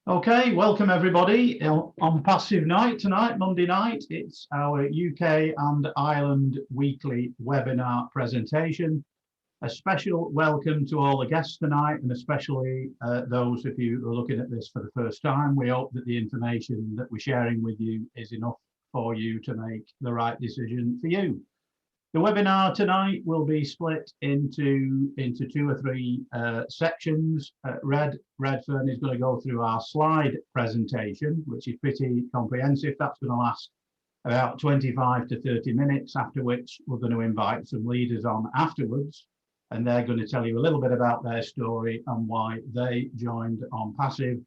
Okay, welcome everybody on Passive Night tonight, Monday night. It's our UK and Ireland weekly webinar presentation. A special welcome to all the guests tonight, and especially those of you who are looking at this for the first time. We hope that the information that we're sharing with you is enough for you to make the right decision for you. The webinar tonight will be split into two or three sections. Redfern is going to go through our slide presentation, which is pretty comprehensive. That's going to last about 25 to 30 minutes, after which we're going to invite some leaders on afterwards, and they're going to tell you a little bit about their story and why they joined ONPASSIVE.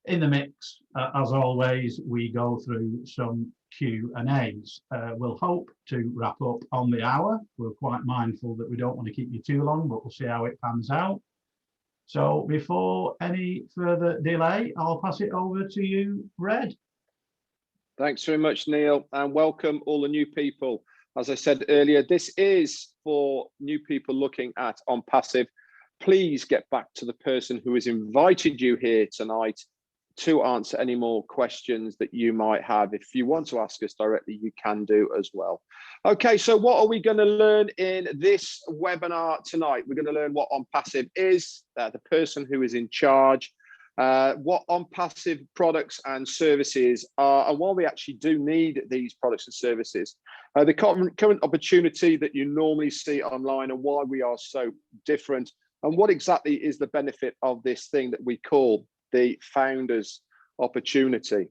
In the mix, as always, we go through some Q&As. We'll hope to wrap up on the hour. We're quite mindful that we don't want to keep you too long, but we'll see how it pans out. So before any further delay, I'll pass it over to you, Red. Thanks very much, Neil, and welcome all the new people. As I said earlier, this is for new people looking at ONPASSIVE. Please get back to the person who has invited you here tonight to answer any more questions that you might have. If you want to ask us directly, you can do as well. Okay, so what are we going to learn in this webinar tonight? We're going to learn what ONPASSIVE is, the person who is in charge, what ONPASSIVE products and services are, and why we actually do need these products and services, the current opportunity that you normally see online and why we are so different, and what exactly is the benefit of this thing that we call the founder's opportunity.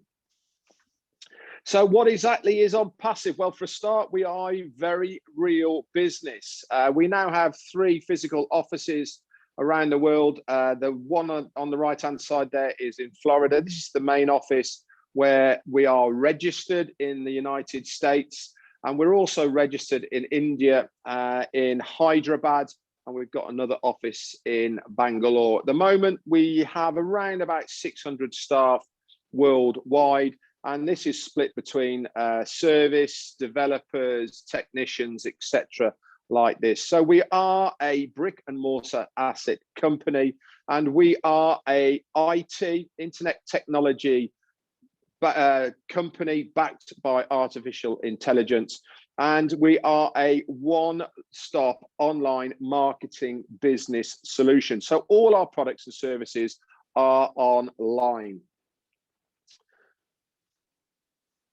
So what exactly is ONPASSIVE? Well, for a start, we are a very real business. We now have 3 physical offices around the world. The one on the right-hand side there is in Florida. This is the main office where we are registered in the United States. And we're also registered in India, in Hyderabad, and we've got another office in Bangalore. At the moment, we have around about 600 staff worldwide, and this is split between service, developers, technicians, etc. like this. So we are a brick and mortar asset company, and we are a IT, internet technology company backed by artificial intelligence. And we are a one-stop online marketing business solution. So all our products and services are online.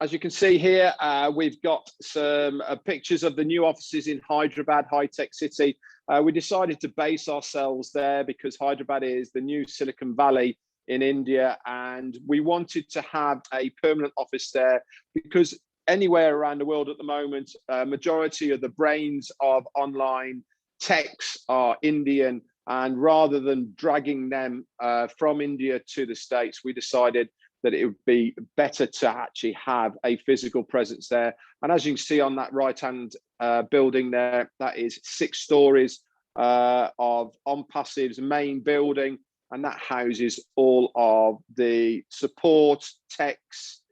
As you can see here, we've got some pictures of the new offices in Hyderabad, high-tech city. We decided to base ourselves there because Hyderabad is the new Silicon Valley in India, and we wanted to have a permanent office there because anywhere around the world at the moment, majority of the brains of online techs are Indian, and rather than dragging them from India to the States, we decided that it would be better to actually have a physical presence there. And as you can see on that right-hand building there, that is 6 stories of ONPASSIVE's main building, and that houses all of the support, techs,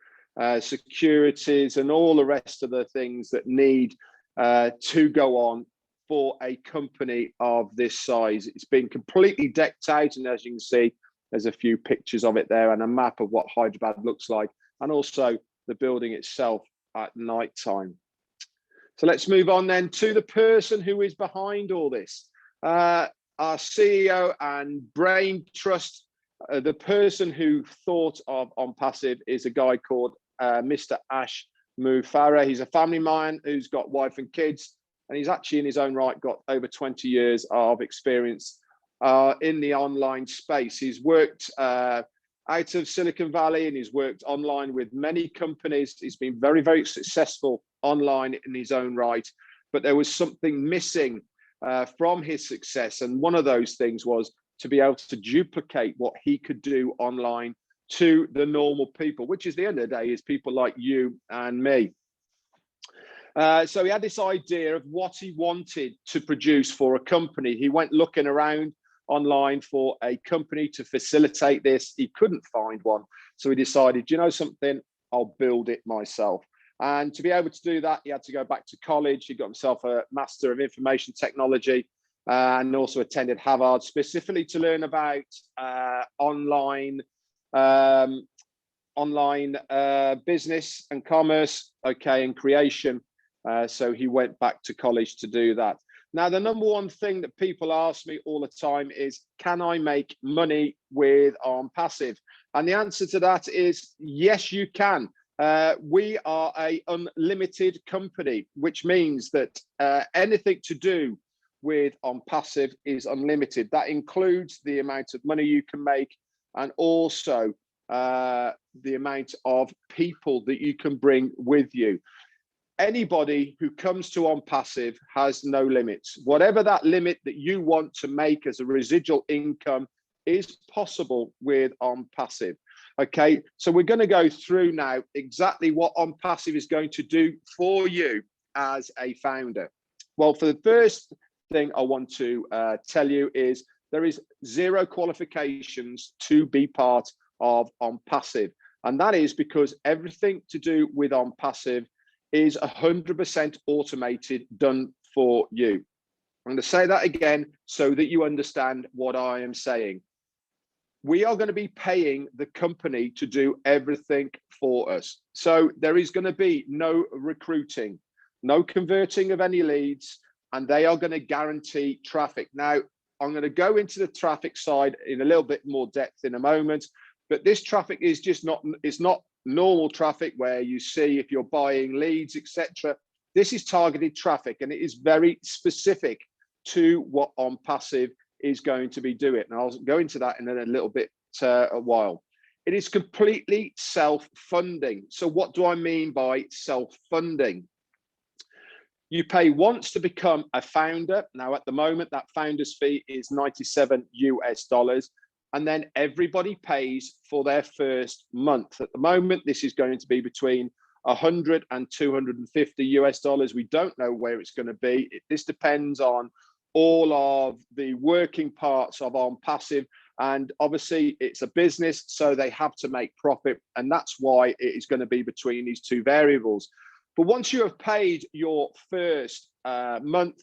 securities, and all the rest of the things that need to go on for a company of this size. It's been completely decked out, and as you can see, there's a few pictures of it there and a map of what Hyderabad looks like, and also the building itself at night time. So let's move on then to the person who is behind all this. Our CEO and brain trust, the person who thought of ONPASSIVE is a guy called Mr. Ash Mufara. He's a family man who's got wife and kids, and he's actually in his own right got over 20 years of experience in the online space. He's worked out of Silicon Valley, and he's worked online with many companies. He's been very, very successful online in his own right, but there was something missing from his success, and one of those things was to be able to duplicate what he could do online to the normal people, which is the end of the day is people like you and me. So he had this idea of what he wanted to produce for a company. He went looking around online for a company to facilitate this. He couldn't find one, so he decided, you know something, I'll build it myself. And to be able to do that, he had to go back to college. He got himself a Master of Information Technology and also attended Harvard specifically to learn about online online business and commerce, okay, and creation. So he went back to college to do that. Now, the number one thing that people ask me all the time is, can I make money with ONPASSIVE? And the answer to that is yes, you can. We are an unlimited company, which means that anything to do with ONPASSIVE is unlimited. That includes the amount of money you can make, and also the amount of people that you can bring with you. Anybody who comes to ONPASSIVE has no limits. Whatever that limit that you want to make as a residual income is possible with ONPASSIVE. Okay, so we're going to go through now exactly what ONPASSIVE is going to do for you as a founder. Well, for the first thing I want to tell you is there is 0 qualifications to be part of ONPASSIVE, and that is because everything to do with ONPASSIVE is 100% automated, done for you. I'm going to say that again so that you understand what I am saying. We are going to be paying the company to do everything for us. So there is going to be no recruiting, no converting of any leads, and they are going to guarantee traffic. Now, I'm going to go into the traffic side in a little bit more depth in a moment, but this traffic is just not, it's not normal traffic where you see if you're buying leads, etc. This is targeted traffic, and it is very specific to what ONPASSIVE is going to be doing. And I'll go into that in a little bit a while. It is completely self-funding. So what do I mean by self-funding? You pay once to become a founder. Now, at the moment, that founder's fee is $97 US. And then everybody pays for their first month. At the moment, this is going to be between $100 and $250 US. We don't know where it's going to be. This depends on all of the working parts of ONPASSIVE, and obviously it's a business, so they have to make profit, and that's why it is going to be between these two variables. But once you have paid your first month,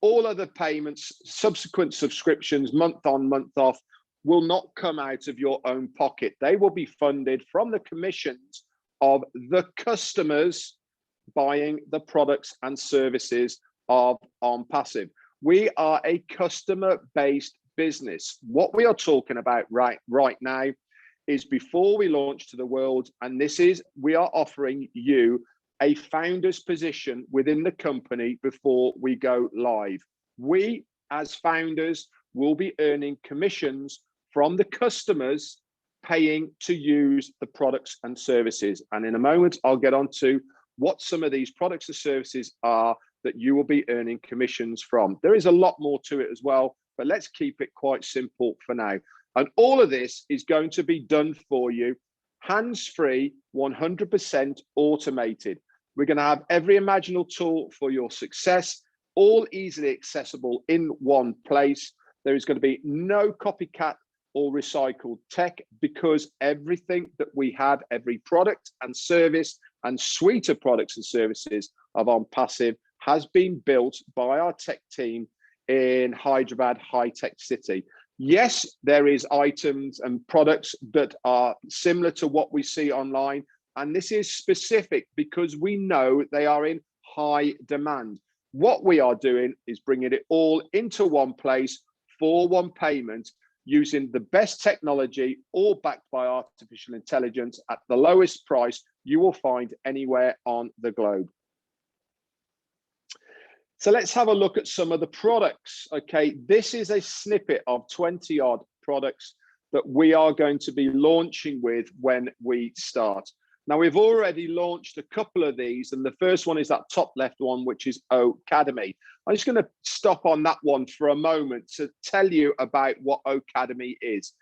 all other payments, subsequent subscriptions, month on, month off, will not come out of your own pocket. They will be funded from the commissions of the customers buying the products and services of ONPASSIVE. We are a customer-based business. What we are talking about right now is before we launch to the world, and this is, we are offering you a founder's position within the company before we go live. We, as founders, will be earning commissions from the customers paying to use the products and services. And in a moment, I'll get on to what some of these products and services are that you will be earning commissions from. There is a lot more to it as well, but let's keep it quite simple for now. And all of this is going to be done for you, hands-free, 100% automated. We're going to have every imaginable tool for your success, all easily accessible in one place. There is going to be no copycat or recycled tech, because everything that we have, every product and service and suite of products and services of ONPASSIVE has been built by our tech team in Hyderabad High Tech City. Yes, there is items and products that are similar to what we see online, and this is specific because we know they are in high demand. What we are doing is bringing it all into one place for one payment, using the best technology, all backed by artificial intelligence at the lowest price you will find anywhere on the globe. So let's have a look at some of the products. Okay, this is a snippet of 20 odd products that we are going to be launching with when we start. Now, we've already launched a couple of these, and the first one is that top left one, which is Ocademy. I'm just going to stop on that one for a moment to tell you about what Ocademy is.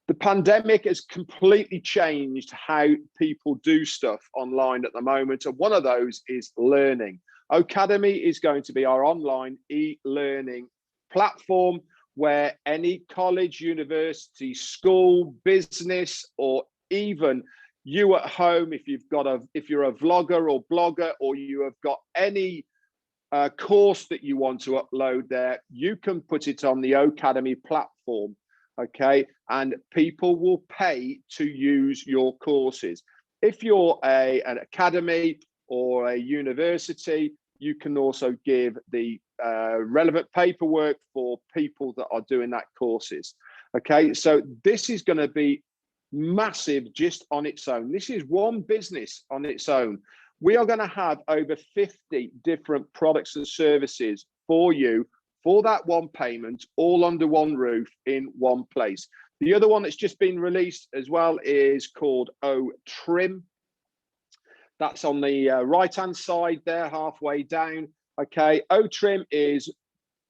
The pandemic has completely changed how people do stuff online at the moment, and one of those is learning. Ocademy is going to be our online e-learning platform where any college, university, school, business, or even you at home, if you're a vlogger or blogger, or you have got any course that you want to upload there, you can put it on the Ocademy platform. okay? And people will pay to use your courses. If you're an academy or a university, you can also give the relevant paperwork for people that are doing that courses. Okay, so this is going to be massive just on its own. This is one business on its own. We are going to have over 50 different products and services for you for that one payment, all under one roof in one place. The other one that's just been released as well is called OTrim. That's on the right-hand side there, halfway down. Okay, OTrim is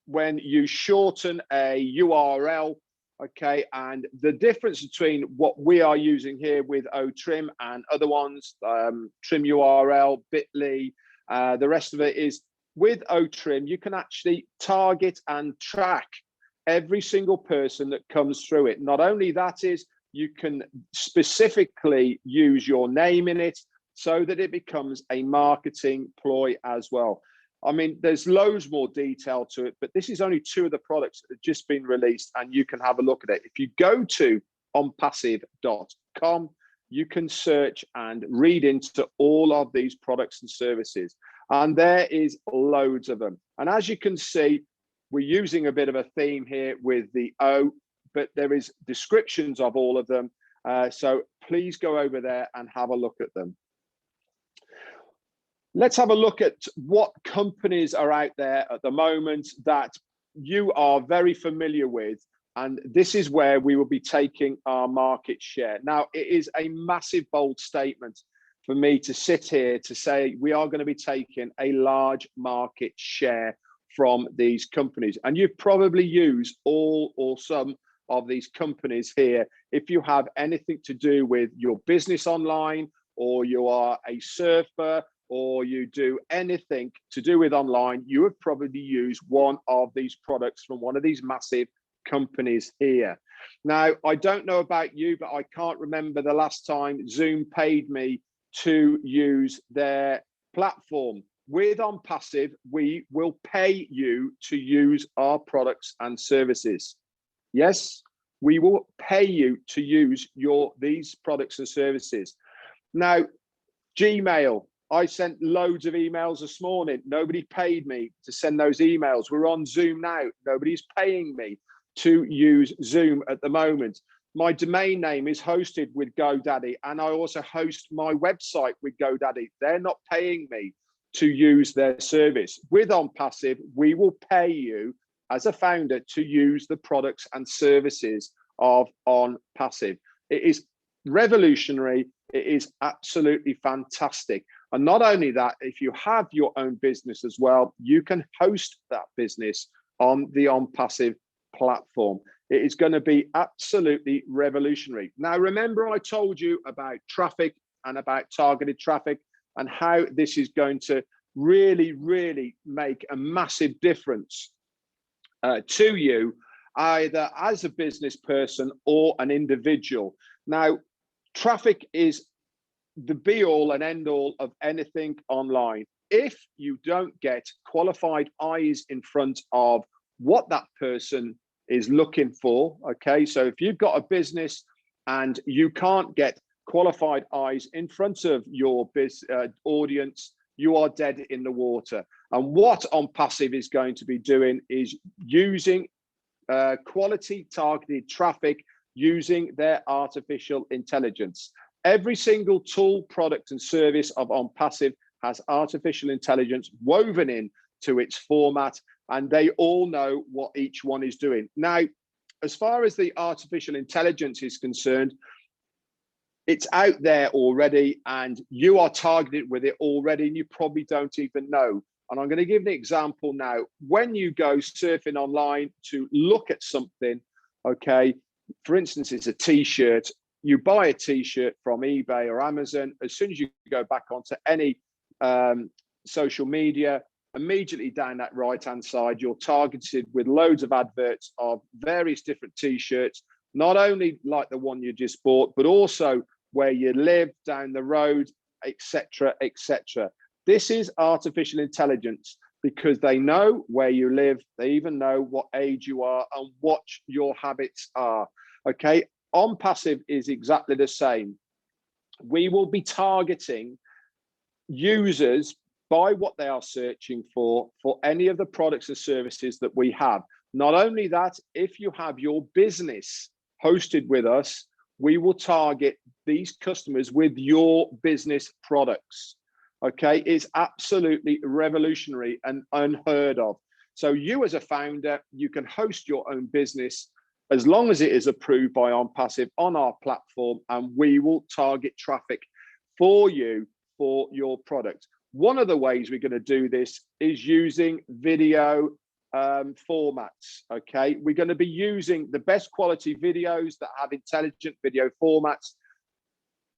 when you shorten a URL, okay, and the difference between what we are using here with OTrim and other ones, Trim URL, Bitly, the rest of it is with OTrim, you can actually target and track every single person that comes through it. Not only that is, you can specifically use your name in it so that it becomes a marketing ploy as well. I mean, there's loads more detail to it, but this is only two of the products that have just been released, and you can have a look at it. If you go to onpassive.com, you can search and read into all of these products and services, and there is loads of them. And as you can see, we're using a bit of a theme here with the O, but there is descriptions of all of them. So please go over there and have a look at them. Let's have a look at what companies are out there at the moment that you are very familiar with. And this is where we will be taking our market share. Now, it is a massive, bold statement for me to sit here to say we are going to be taking a large market share from these companies. And you've probably used all or some of these companies here. If you have anything to do with your business online, or you are a surfer, or you do anything to do with online, you have probably used one of these products from one of these massive companies here. Now, I don't know about you, but I can't remember the last time Zoom paid me to use their platform. With ONPASSIVE, we will pay you to use our products and services. Yes, we will pay you to use these products and services. Now, Gmail, I sent loads of emails this morning. Nobody paid me to send those emails. We're on Zoom now. Nobody's paying me to use Zoom at the moment. My domain name is hosted with GoDaddy, and I also host my website with GoDaddy. They're not paying me to use their service. With ONPASSIVE, we will pay you as a founder to use the products and services of ONPASSIVE. It is revolutionary. It is absolutely fantastic. And not only that, if you have your own business as well, you can host that business on the ONPASSIVE platform. It is going to be absolutely revolutionary. Now, remember I told you about traffic and about targeted traffic and how this is going to really, really make a massive difference to you, either as a business person or an individual. Now, traffic is the be all and end all of anything online. If you don't get qualified eyes in front of what that person is looking for, okay, so if you've got a business and you can't get qualified eyes in front of your audience, you are dead in the water. And what ONPASSIVE is going to be doing is using quality targeted traffic using their artificial intelligence. Every single tool, product and service of ONPASSIVE has artificial intelligence woven in to its format, and they all know what each one is doing. Now, as far as the artificial intelligence is concerned, it's out there already, and you are targeted with it already, and you probably don't even know. And I'm going to give an example now. When you go surfing online to look at something, okay, for instance, it's a t-shirt. You buy a t-shirt from eBay or Amazon. As soon as you go back onto any social media, immediately down that right-hand side, you're targeted with loads of adverts of various different t-shirts, not only like the one you just bought, but also where you live, down the road, etc., etc. This is artificial intelligence. because they know where you live. They even know what age you are and what your habits are. Okay, ONPASSIVE is exactly the same. We will be targeting users by what they are searching for any of the products and services that we have. Not only that, if you have your business hosted with us, we will target these customers with your business products. Okay, it's absolutely revolutionary and unheard of. So you as a founder, you can host your own business as long as it is approved by ONPASSIVE on our platform, and we will target traffic for you for your product. One of the ways we're going to do this is using video formats. Okay, we're going to be using the best quality videos that have intelligent video formats,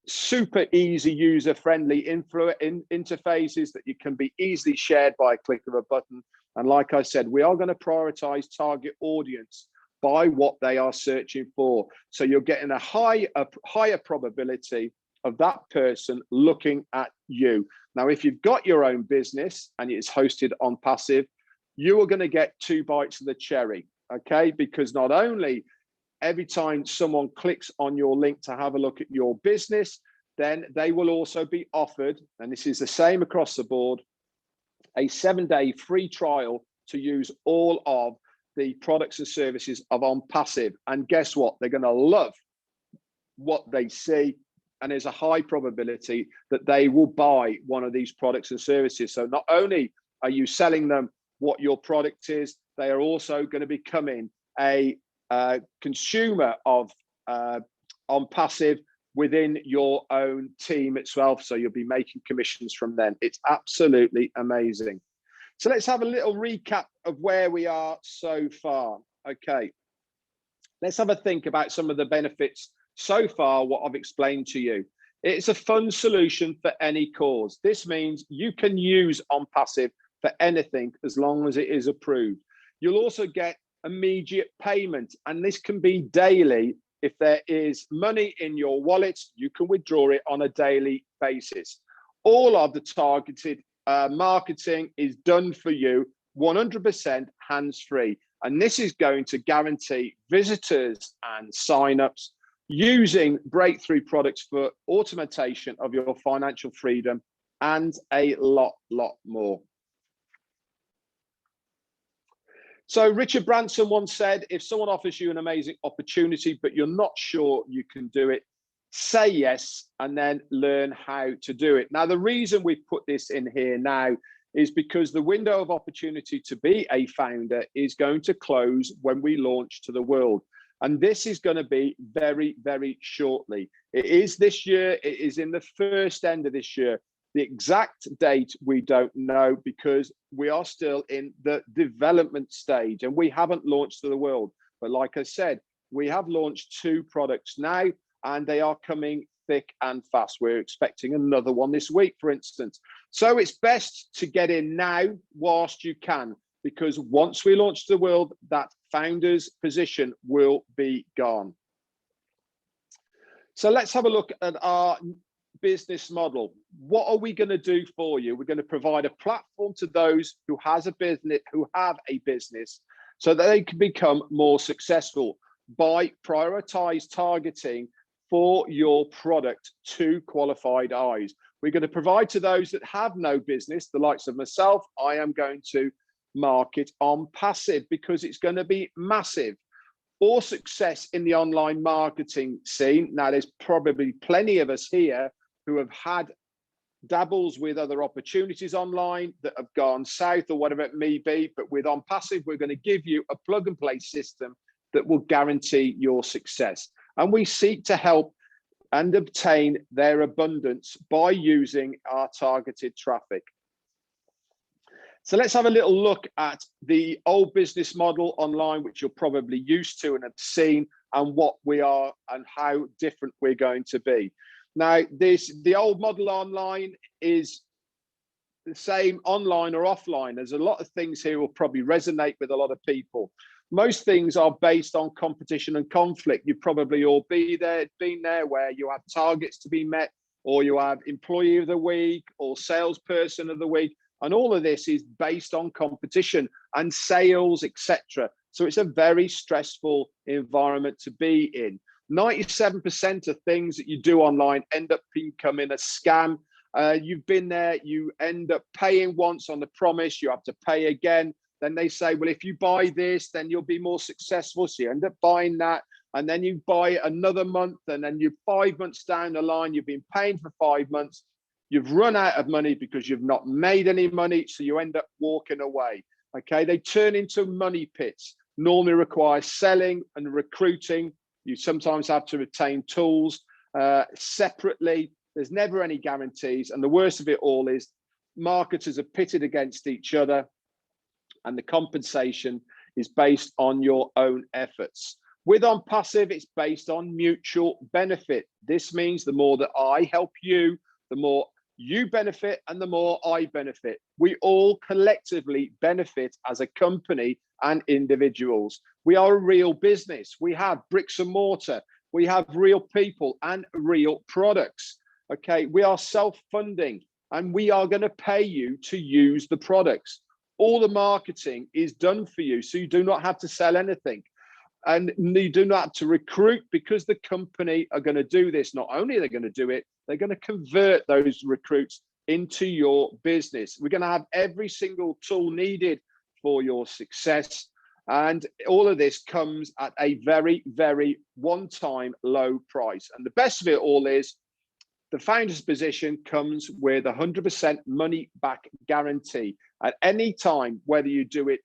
super easy user-friendly interfaces that you can be easily shared by a click of a button. And like I said, we are going to prioritize target audience by what they are searching for. So you're getting a higher probability of that person looking at you. Now, if you've got your own business and it's hosted on Passive, you are going to get 2 bites of the cherry, okay? Because not only every time someone clicks on your link to have a look at your business, then they will also be offered, and this is the same across the board, a 7-day free trial to use all of the products and services of ONPASSIVE. And guess what? They're going to love what they see, and there's a high probability that they will buy one of these products and services. So not only are you selling them what your product is, they are also going to be becoming a consumer of ONPASSIVE within your own team itself. So you'll be making commissions from them. It's absolutely amazing. So let's have a little recap of where we are so far. Okay, let's have a think about some of the benefits so far, what I've explained to you. It's a fun solution for any cause. This means you can use ONPASSIVE for anything as long as it is approved. You'll also get immediate payment, and this can be daily. If there is money in your wallet, you can withdraw it on a daily basis. All of the targeted marketing is done for you 100% hands-free, and this is going to guarantee visitors and sign-ups using breakthrough products for automation of your financial freedom and a lot more. So Richard Branson once said, if someone offers you an amazing opportunity, but you're not sure you can do it, say yes, and then learn how to do it. Now, the reason we've put this in here now is because the window of opportunity to be a founder is going to close when we launch to the world. And this is going to be very, very shortly. It is this year. It is in the first end of this year. The exact date we don't know, because we are still in the development stage and we haven't launched to the world. But like I said, we have launched 2 products now, and they are coming thick and fast. We're expecting another one this week, for instance. So it's best to get in now whilst you can, because once we launch to the world, that founder's position will be gone. So let's have a look at our business model. What are we going to do for you? We're going to provide a platform to those who have a business so that they can become more successful by prioritized targeting for your product to qualified eyes. We're going to provide to those that have no business, the likes of myself. I am going to market ONPASSIVE because it's going to be massive. Or success in the online marketing scene. Now, there's probably plenty of us here who have had dabbles with other opportunities online that have gone south or whatever it may be. But with ONPASSIVE, we're going to give you a plug and play system that will guarantee your success. And we seek to help and obtain their abundance by using our targeted traffic. So let's have a little look at the old business model online, which you're probably used to and have seen, and what we are and how different we're going to be. Now, the old model online is the same online or offline. There's a lot of things here will probably resonate with a lot of people. Most things are based on competition and conflict. You've probably all been there where you have targets to be met, or you have employee of the week or salesperson of the week. And all of this is based on competition and sales, etc. So it's a very stressful environment to be in. 97% of things that you do online end up becoming a scam. You've been there, you end up paying once on the promise, you have to pay again. Then they say, well, if you buy this, then you'll be more successful. So you end up buying that. And then you buy another month, and then you're 5 months down the line, you've been paying for 5 months. You've run out of money because you've not made any money. So you end up walking away. Okay. They turn into money pits, normally require selling and recruiting. You sometimes have to retain tools separately. There's never any guarantees. And the worst of it all is marketers are pitted against each other, and the compensation is based on your own efforts. With ONPASSIVE, it's based on mutual benefit. This means the more that I help you, the more you benefit and the more I benefit. We all collectively benefit as a company and individuals. We are a real business. We have bricks and mortar. We have real people and real products. Okay, we are self-funding, and we are going to pay you to use the products. All the marketing is done for you, so you do not have to sell anything. And you do not have to recruit, because the company are going to do this. Not only are they going to do it, they're going to convert those recruits into your business. We're going to have every single tool needed for your success. And all of this comes at a very, very one-time low price. And the best of it all is the founder's position comes with 100% money back guarantee at any time, whether you do it,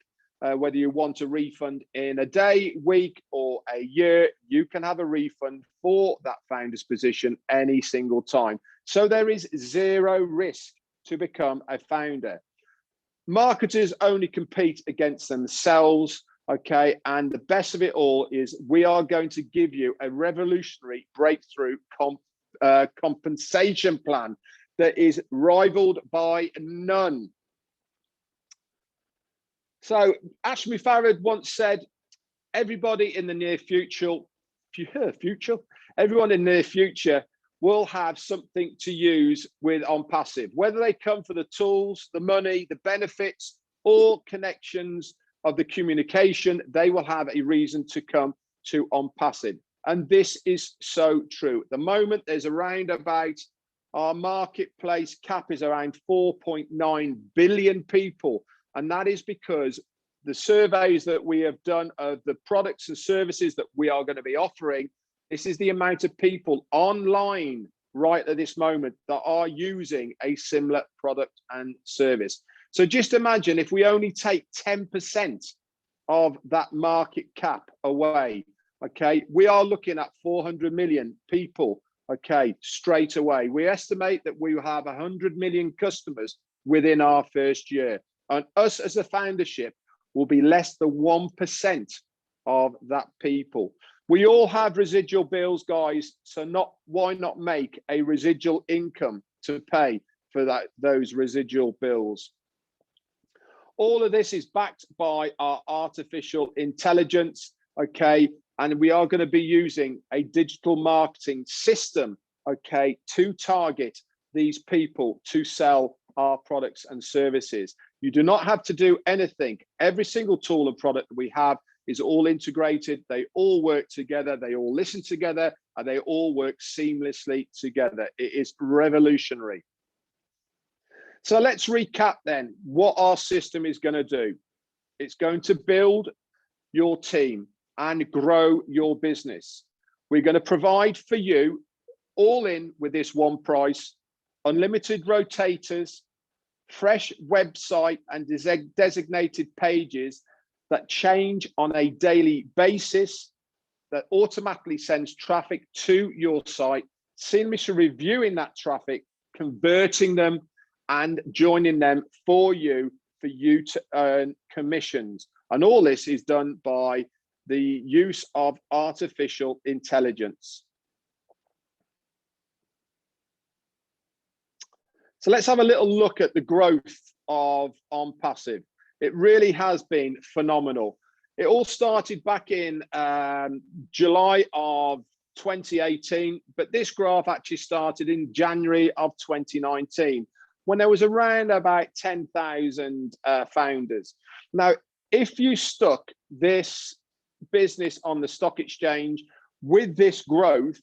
whether you want a refund in a day, week, or a year, you can have a refund for that founder's position any single time. So there is zero risk to become a founder. Marketers only compete against themselves, okay? And the best of it all is we are going to give you a revolutionary breakthrough compensation plan that is rivaled by none. So Ashmi Farad once said, everybody in the near future, everyone in the near future will have something to use with ONPASSIVE, whether they come for the tools, the money, the benefits, or connections of the communication, they will have a reason to come to ONPASSIVE. And this is so true. At the moment, there's around about, our marketplace cap is around 4.9 billion people. And that is because the surveys that we have done of the products and services that we are going to be offering, this is the amount of people online right at this moment that are using a similar product and service. So just imagine if we only take 10% of that market cap away, okay, we are looking at 400 million people, okay, straight away. We estimate that we will have 100 million customers within our first year. And us as a foundership will be less than 1% of that people. We all have residual bills, guys. So why not make a residual income to pay for those residual bills? All of this is backed by our artificial intelligence, okay? And we are going to be using a digital marketing system, okay, to target these people to sell our products and services. You do not have to do anything. Every single tool and product that we have is all integrated. They all work together. They all listen together, and they all work seamlessly together. It is revolutionary. So let's recap then what our system is going to do. It's going to build your team and grow your business. We're going to provide for you, all in with this one price, unlimited rotators, fresh website and designated pages that change on a daily basis, that automatically sends traffic to your site, seamlessly reviewing that traffic, converting them, and joining them for you to earn commissions. And all this is done by the use of artificial intelligence. So let's have a little look at the growth of ONPASSIVE. It really has been phenomenal. It all started back in July of 2018, but this graph actually started in January of 2019. when there was around about 10,000 founders. Now, if you stuck this business on the stock exchange with this growth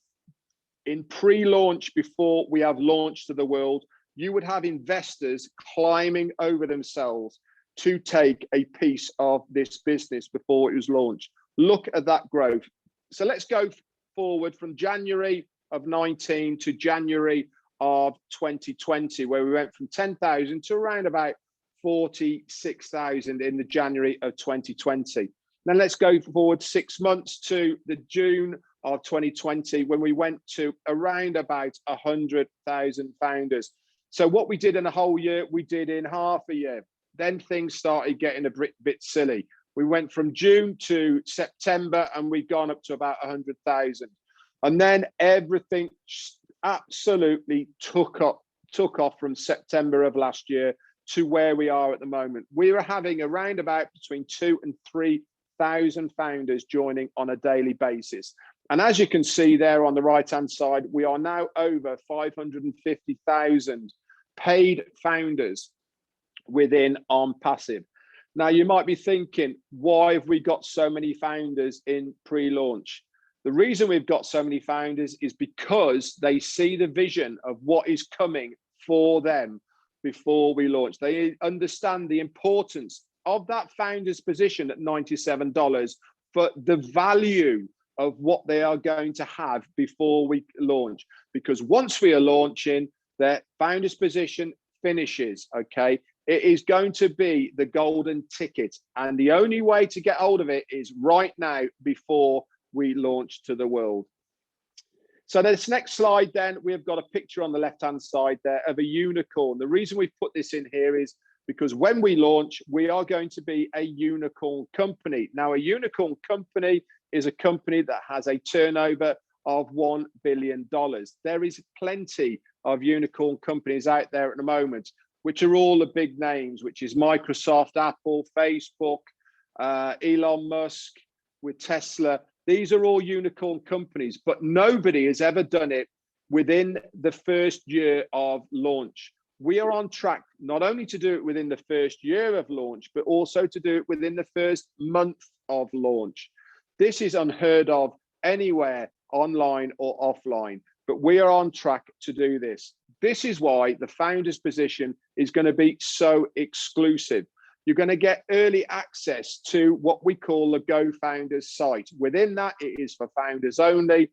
in pre-launch before we have launched to the world, you would have investors climbing over themselves to take a piece of this business before it was launched. Look at that growth. So let's go forward from January of 19 to January of 2020, where we went from 10,000 to around about 46,000 in the January of 2020. Then let's go forward 6 months to the June of 2020, when we went to around about 100,000 founders. So what we did in a whole year, we did in half a year. Then things started getting a bit silly. We went from June to September and we've gone up to about 100,000. And then everything absolutely took off from September of last year to where we are at the moment. We are having around about between 2,000 and 3,000 founders joining on a daily basis. And as you can see there on the right-hand side, we are now over 550,000 paid founders within ONPASSIVE. Now, you might be thinking, why have we got so many founders in pre-launch? The reason we've got so many founders is because they see the vision of what is coming for them before we launch. They understand the importance of that founder's position at $97, but the value of what they are going to have before we launch. Because once we are launching, their founder's position finishes, okay? It is going to be the golden ticket. And the only way to get hold of it is right now before we launch to the world. So this next slide, then, we've got a picture on the left-hand side there of a unicorn. The reason we put this in here is because when we launch, we are going to be a unicorn company. Now, a unicorn company is a company that has a turnover of $1 billion. There is plenty of unicorn companies out there at the moment, which are all the big names, which is Microsoft, Apple, Facebook, Elon Musk with Tesla. These are all unicorn companies, but nobody has ever done it within the first year of launch. We are on track not only to do it within the first year of launch, but also to do it within the first month of launch. This is unheard of anywhere, online or offline, but we are on track to do this. This is why the founder's position is going to be so exclusive. You're going to get early access to what we call the Go Founders site. Within that, it is for founders only.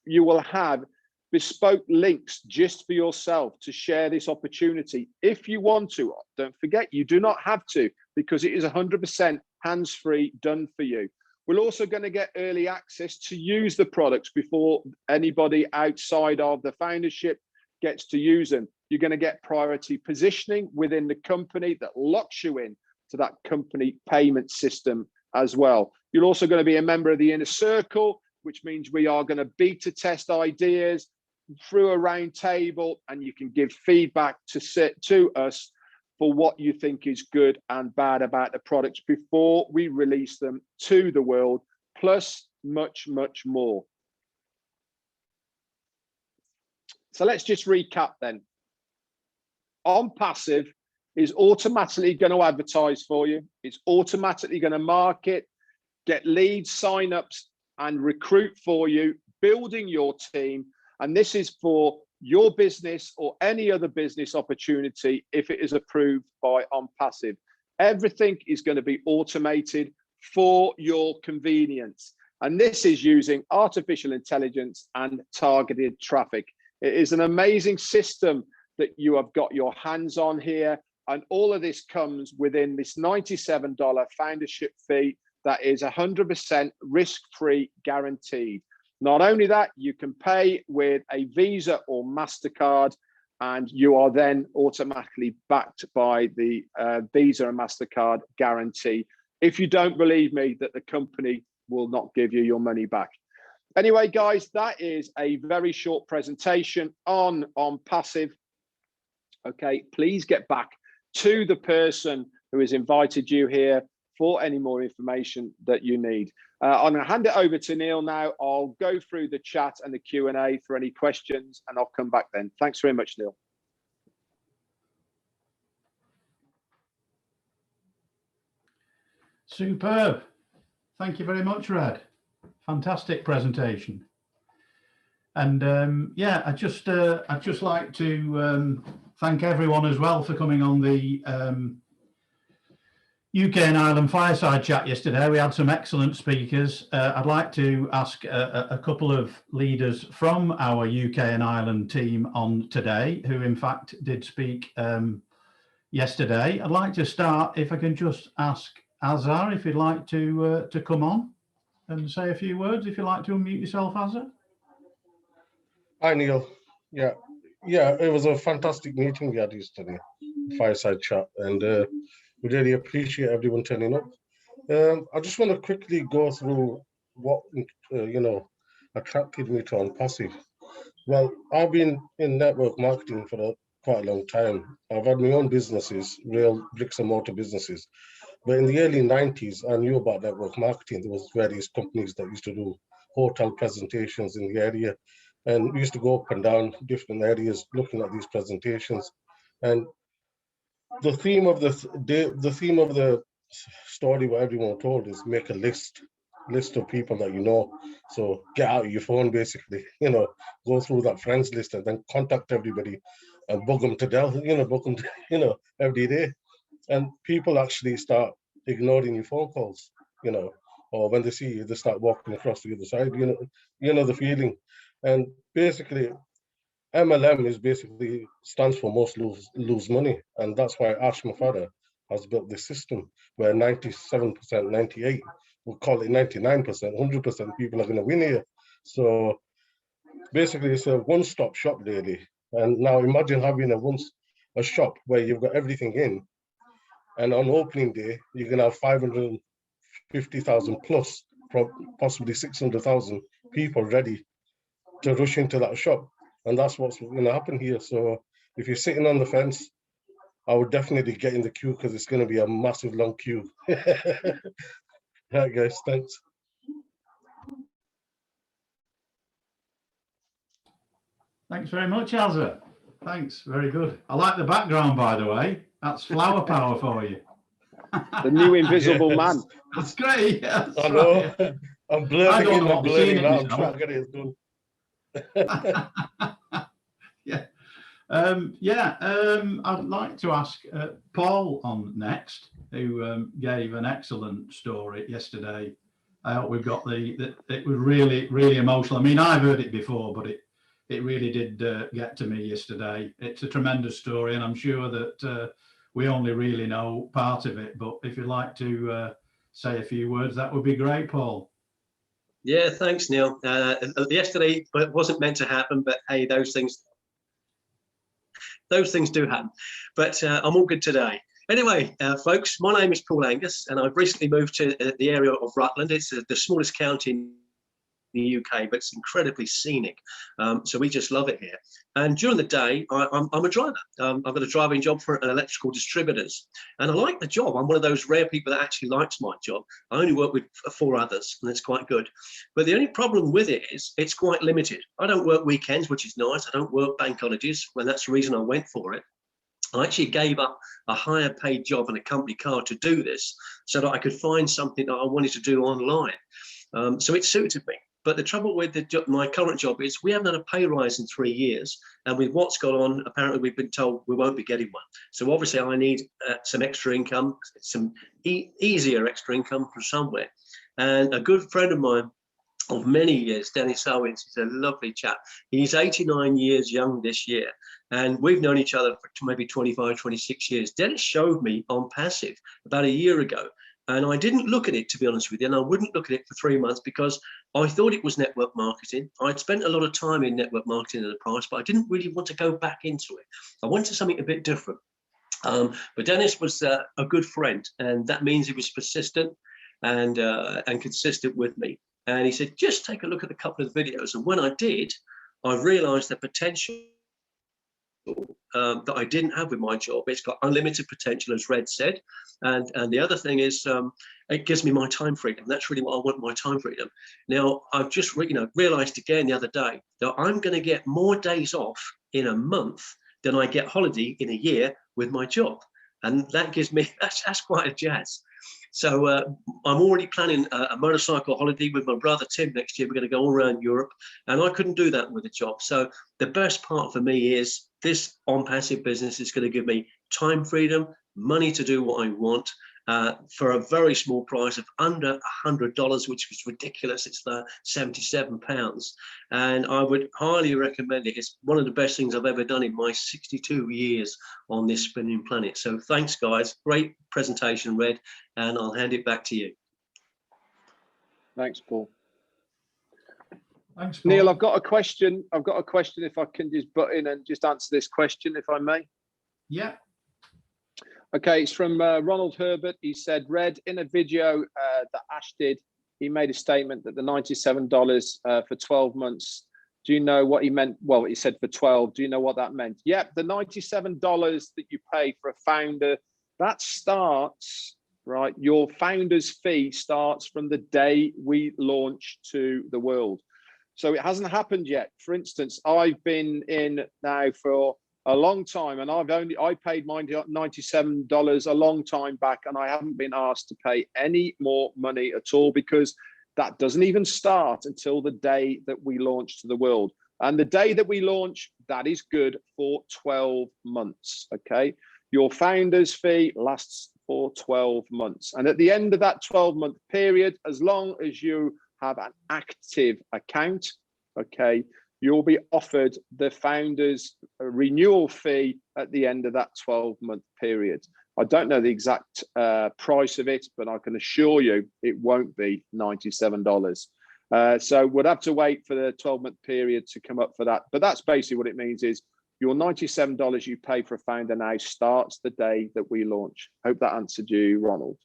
You will have bespoke links just for yourself to share this opportunity if you want to. Don't forget, you do not have to, because it is 100% hands-free, done for you. We're also going to get early access to use the products before anybody outside of the foundership gets to use them. You're going to get priority positioning within the company that locks you in to that company payment system as well. You're also going to be a member of the inner circle, which means we are going to beta test ideas through a round table, and you can give feedback to us for what you think is good and bad about the products before we release them to the world, plus much, much more. So let's just recap then. ONPASSIVE is automatically going to advertise for you. It's automatically going to market, get leads, sign-ups, and recruit for you, building your team. And this is for your business or any other business opportunity if it is approved by ONPASSIVE. Everything is going to be automated for your convenience. And this is using artificial intelligence and targeted traffic. It is an amazing system that you have got your hands on here. And all of this comes within this $97 foundership fee that is 100% risk-free guaranteed. Not only that, you can pay with a Visa or MasterCard, and you are then automatically backed by the Visa and MasterCard guarantee. If you don't believe me, that the company will not give you your money back. Anyway, guys, that is a very short presentation on ONPASSIVE. Okay, please get back to the person who has invited you here for any more information that you need. I'm going to hand it over to Neil now. I'll go through the chat and the Q&A for any questions, and I'll come back then. Thanks very much, Neil. Superb. Thank you very much, Red. Fantastic presentation. And yeah, I'd just like to thank everyone as well for coming on the UK and Ireland Fireside Chat yesterday. We had some excellent speakers. I'd like to ask a couple of leaders from our UK and Ireland team on today, who in fact did speak yesterday. I'd like to start, if I can just ask Azar, if you'd like to come on and say a few words, if you'd like to unmute yourself, Azar. Hi, Neil. Yeah, it was a fantastic meeting we had yesterday, Fireside Chat, and we really appreciate everyone turning up. I just want to quickly go through what, attracted me to ONPASSIVE. Well, I've been in network marketing for quite a long time. I've had my own businesses, real bricks and mortar businesses. But in the early 90s, I knew about network marketing. There was various companies that used to do hotel presentations in the area. And we used to go up and down different areas looking at these presentations. And the theme of the story what everyone told is make a list of people that you know. So get out your phone, basically, go through that friends list and then contact everybody and bug them to death, bug them, every day. And people actually start ignoring your phone calls, or when they see you, they start walking across the other side, you know the feeling. And basically, MLM stands for most lose money. And that's why Ash, my father, has built this system where 97%, 98%, we'll call it 99%, 100% people are going to win here. So basically, it's a one-stop shop, really. And now imagine having a shop where you've got everything in, and on opening day, you can have 550,000 plus, possibly 600,000 people ready to rush into that shop. And that's what's going to happen here. So if you're sitting on the fence, I would definitely get in the queue because it's going to be a massive long queue. Right, guys, thanks. Thanks very much, Azza. Thanks, very good. I like the background, by the way. That's flower power for you. The new invisible man. That's great. Yeah, that's I know. right. I'm blurring in and blurring out. I'm myself. trying to get it done. I'd like to ask Paul on next, who gave an excellent story yesterday. I hope we've got it was really, really emotional. I mean, I've heard it before, but it really did get to me yesterday. It's a tremendous story, and I'm sure that we only really know part of it. But if you'd like to say a few words, that would be great, Paul. Yeah, thanks, Neil. Yesterday it wasn't meant to happen, but hey, those things do happen. But I'm all good today. Anyway, folks, my name is Paul Angus, and I've recently moved to the area of Rutland. It's the smallest county in the UK, but it's incredibly scenic. So we just love it here. And during the day, I'm a driver. I've got a driving job for electrical distributors. And I like the job. I'm one of those rare people that actually likes my job. I only work with 4 others, and it's quite good. But the only problem with it is it's quite limited. I don't work weekends, which is nice. I don't work bank holidays, and that's the reason I went for it. I actually gave up a higher paid job and a company car to do this so that I could find something that I wanted to do online. So it suited me. But the trouble with my current job is we haven't had a pay rise in 3 years. And with what's gone on, apparently we've been told we won't be getting one. So obviously I need some extra income, some easier extra income from somewhere. And a good friend of mine of many years, Dennis Owens, he's a lovely chap. He's 89 years young this year. And we've known each other for maybe 25, 26 years. Dennis showed me ONPASSIVE about a year ago. And I didn't look at it, to be honest with you, and I wouldn't look at it for 3 months because I thought it was network marketing. I'd spent a lot of time in network marketing in the past, but I didn't really want to go back into it. I wanted something a bit different. But Dennis was a good friend, and that means he was persistent and consistent with me. And he said, just take a look at a couple of the videos. And when I did, I realized the potential that I didn't have with my job. It's got unlimited potential, as Red said, and the other thing is it gives me my time freedom. That's really what I want, my time freedom. Now I've just realized again the other day that I'm going to get more days off in a month than I get holiday in a year with my job, and that gives me that's quite a jazz. So I'm already planning a motorcycle holiday with my brother Tim next year. We're going to go all around Europe, and I couldn't do that with a job. So the best part for me is this ONPASSIVE business is going to give me time freedom, money to do what I want, for a very small price of under $100, which was ridiculous. It's £77, and I would highly recommend it. It's one of the best things I've ever done in my 62 years on this spinning planet. So thanks, guys. Great presentation, Red, and I'll hand it back to you. Thanks, Paul. Thanks, Paul. Neil, I've got a question. If I can just butt in and just answer this question, if I may. Yeah. Okay, it's from Ronald Herbert. He said, Red, in a video that Ash did, he made a statement that the $97 for 12 months. Do you know what he meant? Well, he said for 12. Do you know what that meant? Yep, the $97 that you pay for a founder, that starts, right? Your founder's fee starts from the day we launch to the world. So it hasn't happened yet. For instance, I've been in now for a long time, and I paid my $97 a long time back, and I haven't been asked to pay any more money at all, because that doesn't even start until the day that we launch to the world. And the day that we launch, that is good for 12 months. Okay, your founder's fee lasts for 12 months, and at the end of that 12-month period, as long as you have an active account, okay, you'll be offered the founder's renewal fee at the end of that 12-month period. I don't know the exact price of it, but I can assure you it won't be $97. So we'll have to wait for the 12-month period to come up for that. But that's basically what it means, is your $97 you pay for a founder now starts the day that we launch. Hope that answered you, Ronald.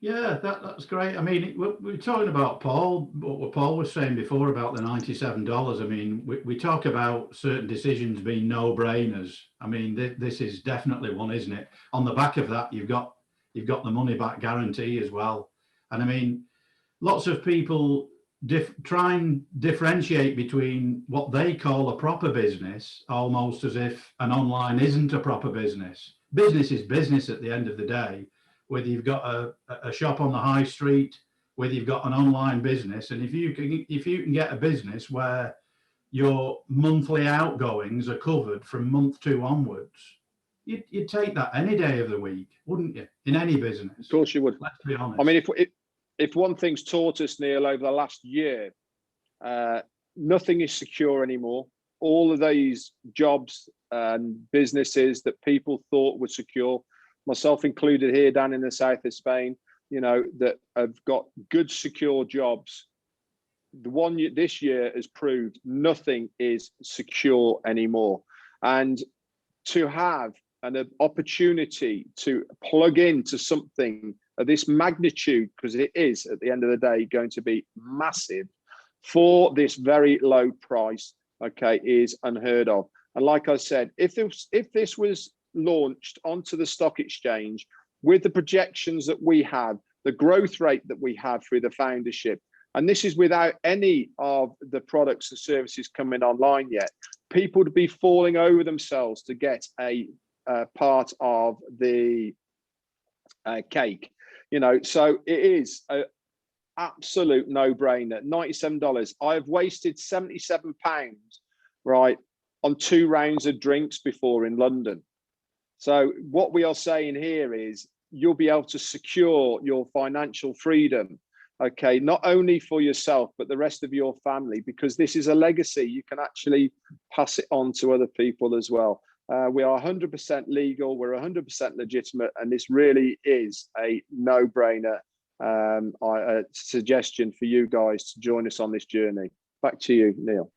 Yeah, that's great. I mean, we're talking about Paul, what Paul was saying before about the $97. I mean, we talk about certain decisions being no-brainers. I mean, this is definitely one, isn't it? On the back of that, you've got the money back guarantee as well. And I mean, lots of people try and differentiate between what they call a proper business, almost as if an online isn't a proper business. Business is business at the end of the day. Whether you've got a shop on the high street, whether you've got an online business, and if you can get a business where your monthly outgoings are covered from month 2 onwards, you'd take that any day of the week, wouldn't you? In any business. Of course you would. Let's be honest. I mean, if one thing's taught us, Neil, over the last year, nothing is secure anymore. All of these jobs and businesses that people thought were secure, myself included here down in the south of Spain, you know, that have got good, secure jobs. The one this year has proved nothing is secure anymore. And to have an opportunity to plug into something of this magnitude, because it is at the end of the day going to be massive for this very low price, okay, is unheard of. And like I said, if this was launched onto the stock exchange with the projections that we have, the growth rate that we have through the foundership, and this is without any of the products and services coming online yet, people to be falling over themselves to get a part of the cake, you know. So it is an absolute no-brainer. $97. I've wasted £77, right, on 2 rounds of drinks before in London. So what we are saying here is you'll be able to secure your financial freedom, okay, not only for yourself, but the rest of your family, because this is a legacy. You can actually pass it on to other people as well. We are 100% legal, we're 100% legitimate, and this really is a no-brainer suggestion for you guys to join us on this journey. Back to you, Neil.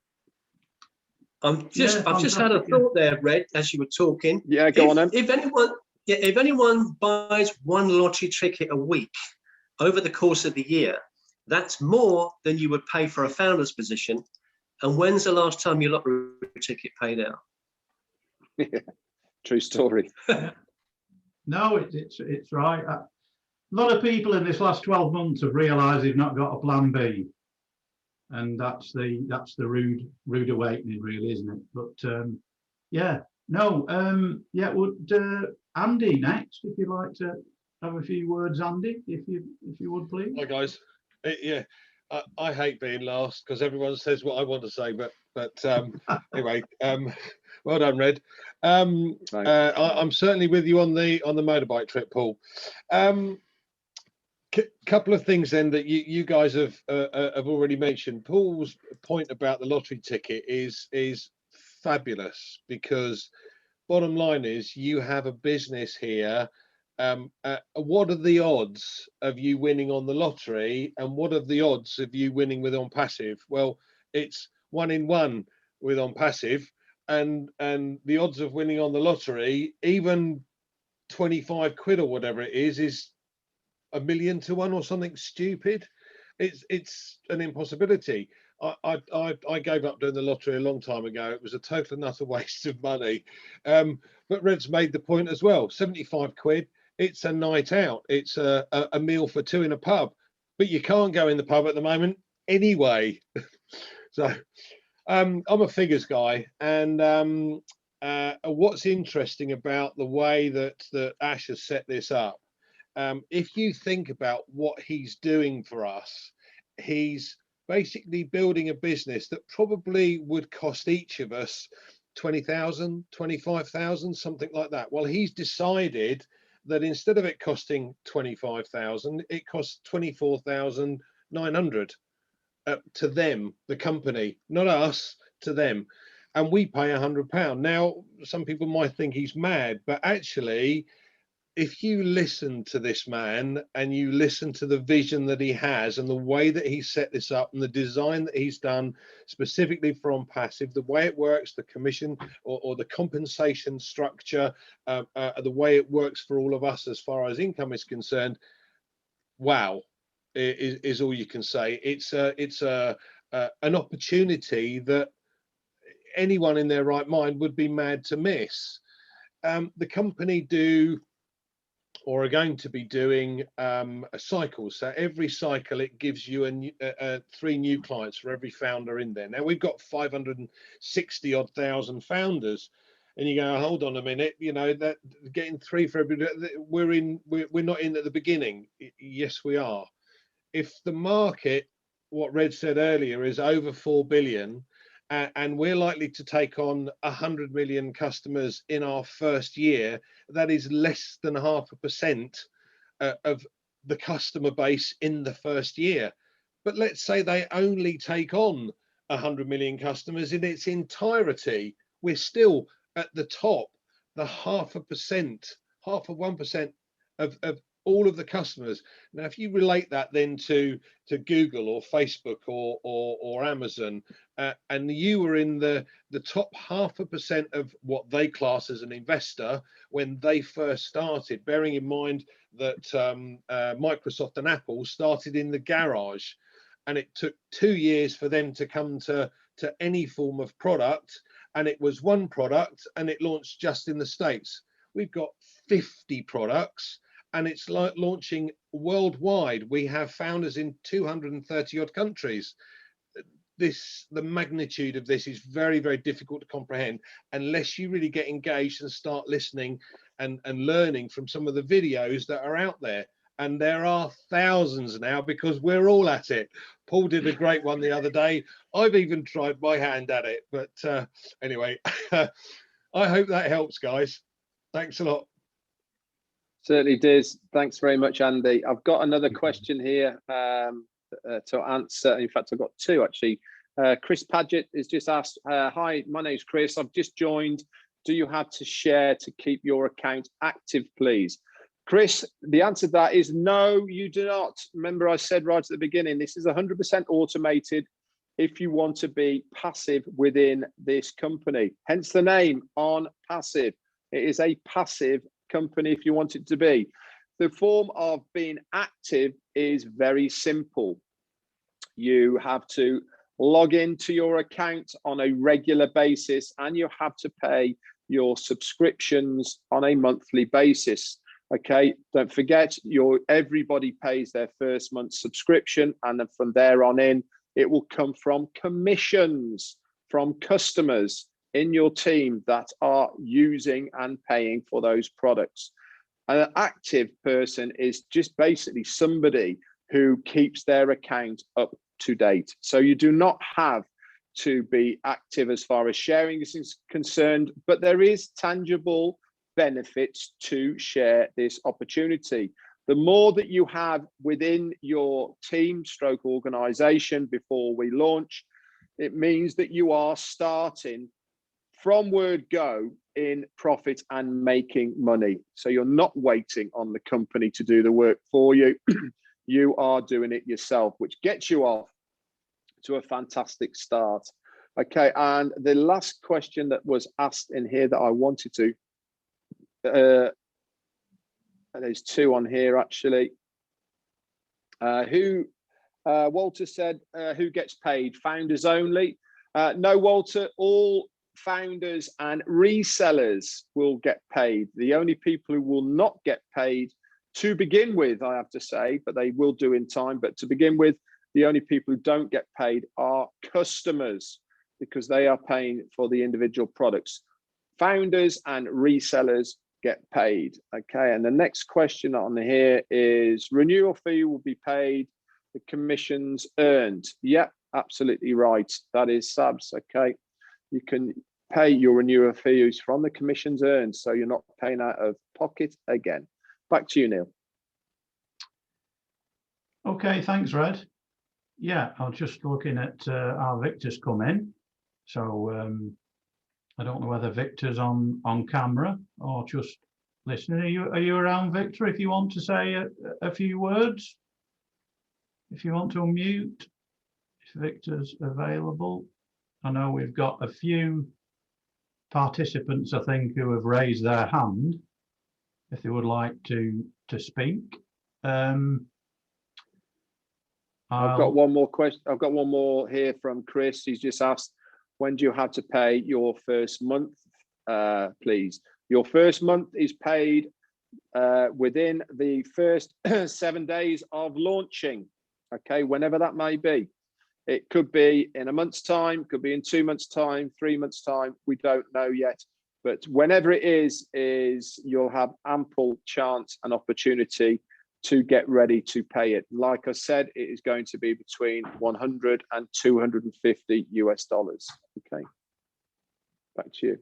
I've just had a thought there, Red, as you were talking. Yeah, go on then. If anyone buys 1 lottery ticket a week over the course of the year, that's more than you would pay for a founder's position. And when's the last time your lottery ticket paid out? Yeah, true story. No, it's right. A lot of people in this last 12 months have realised they've not got a plan B. And that's the rude awakening, really, isn't it? But yeah, No, yeah, would Andy next, if you'd like to have a few words, Andy, if you would, please. Hi guys. Yeah, I hate being last because everyone says what I want to say, but anyway, well done, Red. I'm certainly with you on the motorbike trip, Paul. Couple of things then that you guys have already mentioned. Paul's point about the lottery ticket is fabulous, because bottom line is you have a business here. What are the odds of you winning on the lottery, and what are the odds of you winning with ONPASSIVE? Well, it's 1 in 1 with ONPASSIVE, and the odds of winning on the lottery, even 25 quid or whatever it is 1 million to 1 or something stupid. It's an impossibility. I gave up doing the lottery a long time ago. It was a total and utter waste of money. But Red's made the point as well. 75 quid. It's a night out. It's a meal for 2 in a pub. But you can't go in the pub at the moment anyway. So I'm a figures guy, and what's interesting about the way that Ash has set this up, if you think about what he's doing for us, he's basically building a business that probably would cost each of us 20,000, 25,000, something like that. Well, he's decided that instead of it costing 25,000, it costs 24,900 to them, the company, not us, to them, and we pay £100. Now, some people might think he's mad, but actually, if you listen to this man and you listen to the vision that he has and the way that he set this up and the design that he's done specifically for ONPASSIVE, the way it works, the commission or the compensation structure, the way it works for all of us as far as income is concerned, wow, is all you can say. It's an opportunity that anyone in their right mind would be mad to miss. The company do, or are going to be doing, a cycle. So every cycle, it gives you 3 new clients for every founder in there. Now we've got 560 odd thousand founders, and you go, hold on a minute, you know, that getting 3 for every, we're not in at the beginning. Yes, we are. If the market, what Red said earlier, is over 4 billion, and we're likely to take on 100 million customers in our first year, that is less than 0.5% of the customer base in the first year. But let's say they only take on 100 million customers in its entirety, we're still at the top, the 0.5% of all of the customers. Now, if you relate that then to Google or Facebook or Amazon, and you were in the top 0.5% of what they class as an investor when they first started, bearing in mind that Microsoft and Apple started in the garage, and it took 2 years for them to come to any form of product, and it was one product and it launched just in the States. We've got 50 products, and it's like launching worldwide. We have founders in 230 odd countries. The magnitude of this is very, very difficult to comprehend unless you really get engaged and start listening and learning from some of the videos that are out there. And there are thousands now, because we're all at it. Paul did a great one the other day. I've even tried my hand at it. But anyway, I hope that helps, guys. Thanks a lot. Certainly does. Thanks very much, Andy. I've got another question here to answer. In fact, I've got 2 actually. Chris Paget has just asked, hi, my name's Chris. I've just joined. Do you have to share to keep your account active, please? Chris, the answer to that is no, you do not. Remember, I said right at the beginning, this is 100% automated if you want to be passive within this company. Hence the name, ONPASSIVE. It is a passive company if you want it to be. The form of being active is very simple. You have to log into your account on a regular basis, and you have to pay your subscriptions on a monthly basis. Okay, don't forget, everybody pays their first month's subscription, and then from there on in, it will come from commissions from customers. in your team that are using and paying for those products. An active person is just basically somebody who keeps their account up to date. So you do not have to be active as far as sharing is concerned, but there is tangible benefits to share this opportunity. The more that you have within your team stroke organization before we launch, it means that you are starting from word go in profit and making money. So you're not waiting on the company to do the work for you. You are doing it yourself, which gets you off to a fantastic start. Okay, and the last question that was asked in here that I wanted to, there's two on here actually. Walter said, who gets paid? Founders only? No, Walter, all founders and resellers will get paid. The only people who will not get paid to begin with, I have to say, but they will do in time, but to begin with, the only people who don't get paid are customers, because they are paying for the individual products. Founders and resellers get paid. Okay, and the next question on here is, renewal fee will be paid, the commissions earned. Yep, absolutely right. That is Sabs. Okay, you can pay your renewal fees from the commissions earned, so you're not paying out of pocket again. Back to you, Neil. Okay, thanks, Red. Yeah, I'm just looking at how Victor's come in. So I don't know whether Victor's on camera or just listening. Are you around, Victor, if you want to say a few words? If you want to unmute, if Victor's available. I know we've got a few participants, I think, who have raised their hand if they would like to speak. I've got one more question. I've got one more here from Chris. He's just asked, when do you have to pay your first month, please? Your first month is paid within the first 7 days of launching, okay, whenever that may be. It could be in a month's time, could be in 2 months' time, 3 months' time, we don't know yet. But whenever it is you'll have ample chance and opportunity to get ready to pay it. Like I said, it is going to be between 100 and 250 US dollars. Okay, back to you.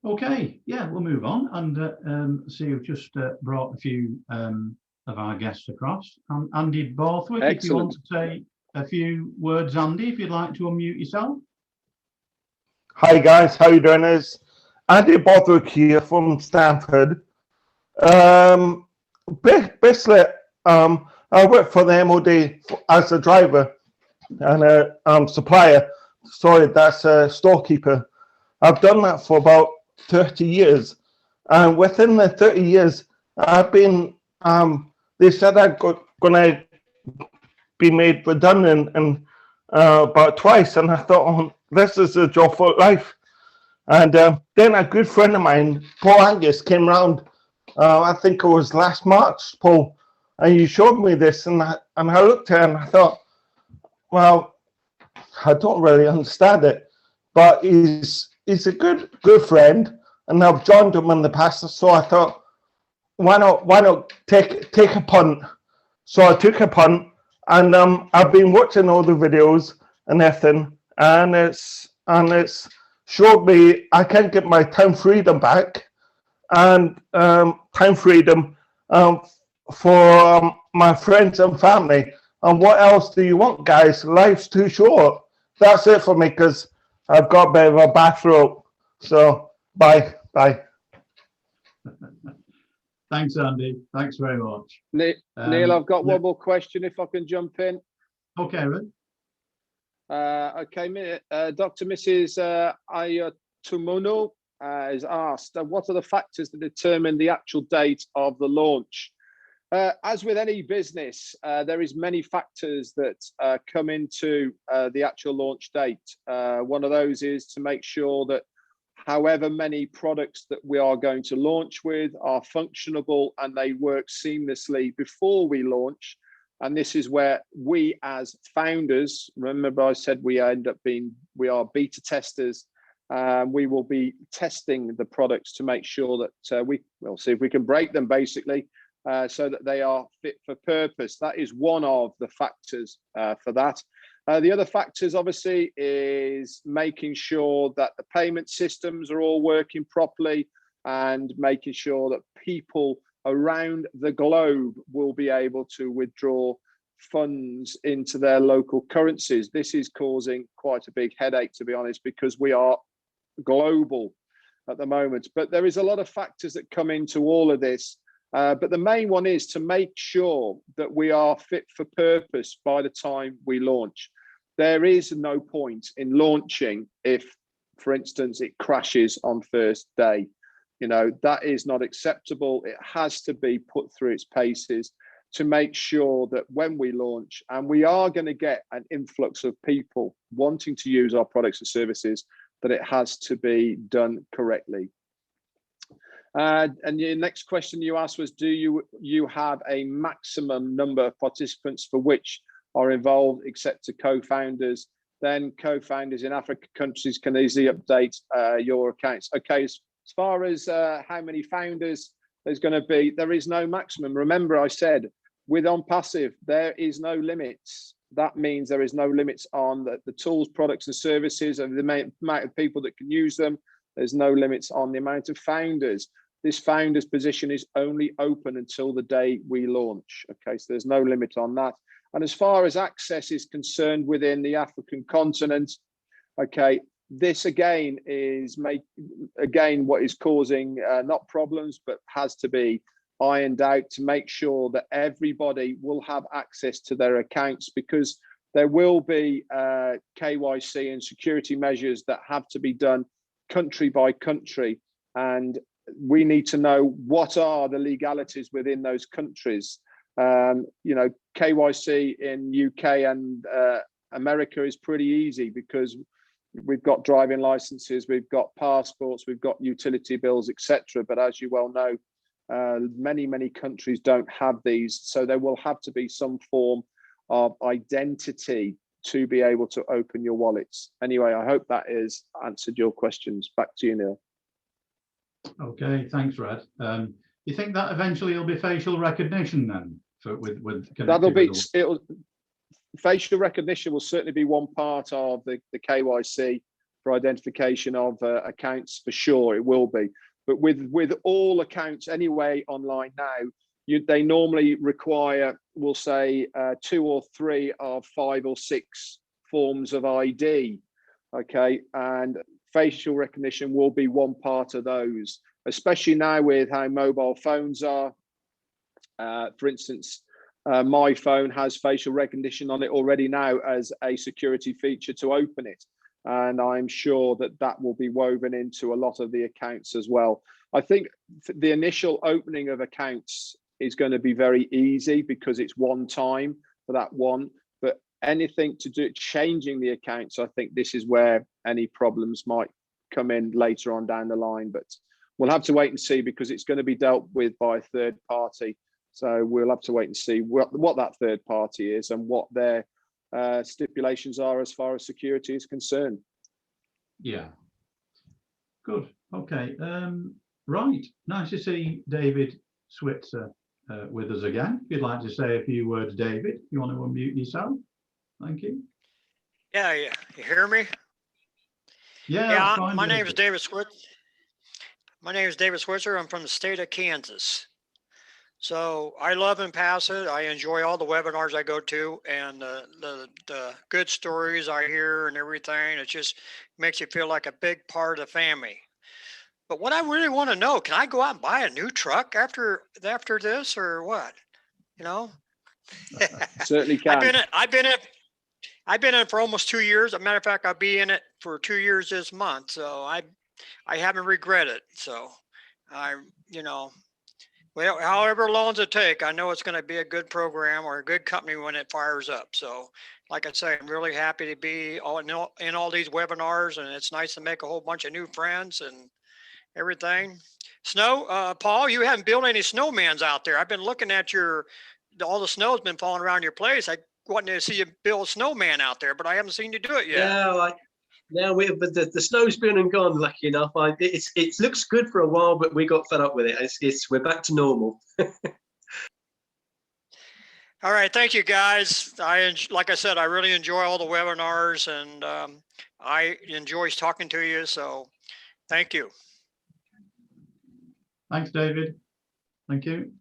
Okay, yeah, we'll move on and see, we've just brought a few of our guests across. Andy Barthwood, if you want to say a few words, Andy, if you'd like to unmute yourself. Hi guys, how you doing? It's Andy Barthwood here from Stanford. Basically, I work for the MOD as a driver and a supplier. Sorry, that's a storekeeper. I've done that for about 30 years, and within the 30 years, I've been. They said I'm gonna be made redundant, and about twice, and I thought, oh, this is a job for life. And then a good friend of mine, Paul Angus, came round. I think it was last March, Paul, and you showed me this, and I looked at it and I thought, well, I don't really understand it, but he's a good friend, and I've joined him in the past, so I thought, why not take a punt? So I took a punt, and I've been watching all the videos and everything, and it's showed me I can get my time freedom back, and time freedom for my friends and family. And what else do you want, guys? Life's too short. That's it for me, because I've got a bit of a bad throat. So bye. Thanks, Andy. Thanks very much. Neil, I've got one more question if I can jump in. Okay, Red. Okay, Dr. Mrs. Ayatumuno is asked, what are the factors that determine the actual date of the launch? As with any business, there is many factors that come into the actual launch date. One of those is to make sure that however many products that we are going to launch with are functionable and they work seamlessly before we launch. And this is where we as founders, remember I said we are beta testers. We will be testing the products to make sure that we'll see if we can break them basically, so that they are fit for purpose. That is one of the factors for that. The other factors obviously is making sure that the payment systems are all working properly and making sure that people around the globe will be able to withdraw funds into their local currencies. This is causing quite a big headache, to be honest, because we are global at the moment. But there is a lot of factors that come into all of this. But the main one is to make sure that we are fit for purpose by the time we launch. There is no point in launching if, for instance, it crashes on first day. You know, that is not acceptable. It has to be put through its paces to make sure that when we launch, and we are going to get an influx of people wanting to use our products and services, that it has to be done correctly. And the next question you asked was, do you have a maximum number of participants for which are involved except to co-founders? Then co-founders in African countries can easily update your accounts. Okay, as far as how many founders there's going to be, there is no maximum. Remember, I said with ONPASSIVE, there is no limits. That means there is no limits on the tools, products and services and the amount of people that can use them. There's no limits on the amount of founders. This founders position is only open until the day we launch. Okay, so there's no limit on that. And as far as access is concerned within the African continent, okay, this again is what is causing not problems, but has to be ironed out to make sure that everybody will have access to their accounts, because there will be KYC and security measures that have to be done country by country, and we need to know what are the legalities within those countries. You know, KYC in UK and America is pretty easy because we've got driving licenses, we've got passports, we've got utility bills, etc. But as you well know, many countries don't have these, so there will have to be some form of identity to be able to open your wallets. Anyway, I hope that has answered your questions. Back to you, Neil. Okay, thanks, Red. You think that eventually it'll be facial recognition then? That'll be, facial recognition will certainly be one part of the KYC for identification of accounts, for sure. It will be, but with all accounts anyway online now, they normally require, we'll say, 2 or 3 of 5 or 6 forms of ID. Okay, and facial recognition will be one part of those, especially now with how mobile phones are. For instance, my phone has facial recognition on it already now as a security feature to open it. And I'm sure that that will be woven into a lot of the accounts as well. I think the initial opening of accounts is going to be very easy because it's one time for that one. But anything to do changing the accounts, I think this is where any problems might come in later on down the line. But we'll have to wait and see, because it's going to be dealt with by a third party. So we'll have to wait and see what that third party is and what their stipulations are as far as security is concerned. Yeah, good. Okay, right. Nice to see David Switzer with us again. If you'd like to say a few words, David, you want to unmute yourself? Thank you. Yeah, you hear me? Yeah, fine, my name is David Switzer. My name is David Switzer. I'm from the state of Kansas. So I love ONPASSIVE. I enjoy all the webinars I go to, and the good stories I hear and everything. It just makes you feel like a big part of the family. But what I really want to know, can I go out and buy a new truck after this, or what? You know? Certainly can. I've been in it for almost 2 years. As a matter of fact, I'll be in it for 2 years this month. So I haven't regretted. So well, however long it take, I know it's going to be a good program or a good company when it fires up. So like I say, I'm really happy to be in all these webinars, and it's nice to make a whole bunch of new friends and everything. Paul, you haven't built any snowmans out there. I've been looking at your all the snow's been falling around your place. I wanted to see you build a snowman out there, but I haven't seen you do it yet. Yeah, but the snow's been and gone. Lucky enough, it looks good for a while, but we got fed up with it. We're back to normal. All right, thank you guys. Like I said, I really enjoy all the webinars, and I enjoy talking to you. So, thank you. Thanks, David. Thank you.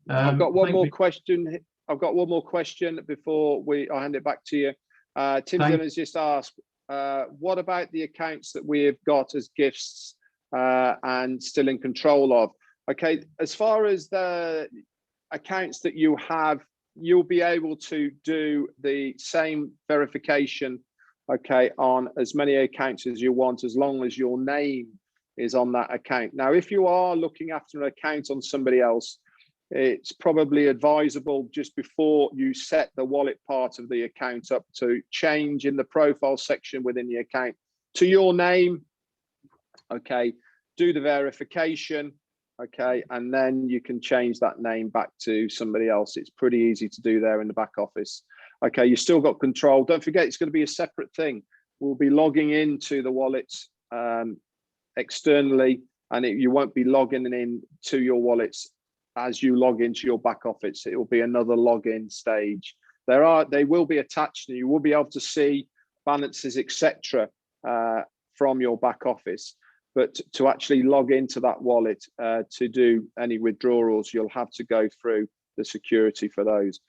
I've got one more question. I've got one more question before I hand it back to you. Tim Dillon has just asked, what about the accounts that we have got as gifts and still in control of? Okay, as far as the accounts that you have, you'll be able to do the same verification, okay, on as many accounts as you want, as long as your name is on that account. Now, if you are looking after an account on somebody else, it's probably advisable just before you set the wallet part of the account up to change in the profile section within the account to your name, okay, do the verification, okay, and then you can change that name back to somebody else. It's pretty easy to do there in the back office. Okay, you've still got control. Don't forget, it's going to be a separate thing. We'll be logging into the wallets externally, and you won't be logging in to your wallets as you log into your back office. It will be another login stage. They will be attached, and you will be able to see balances, etc., from your back office. But to actually log into that wallet to do any withdrawals, you'll have to go through the security for those.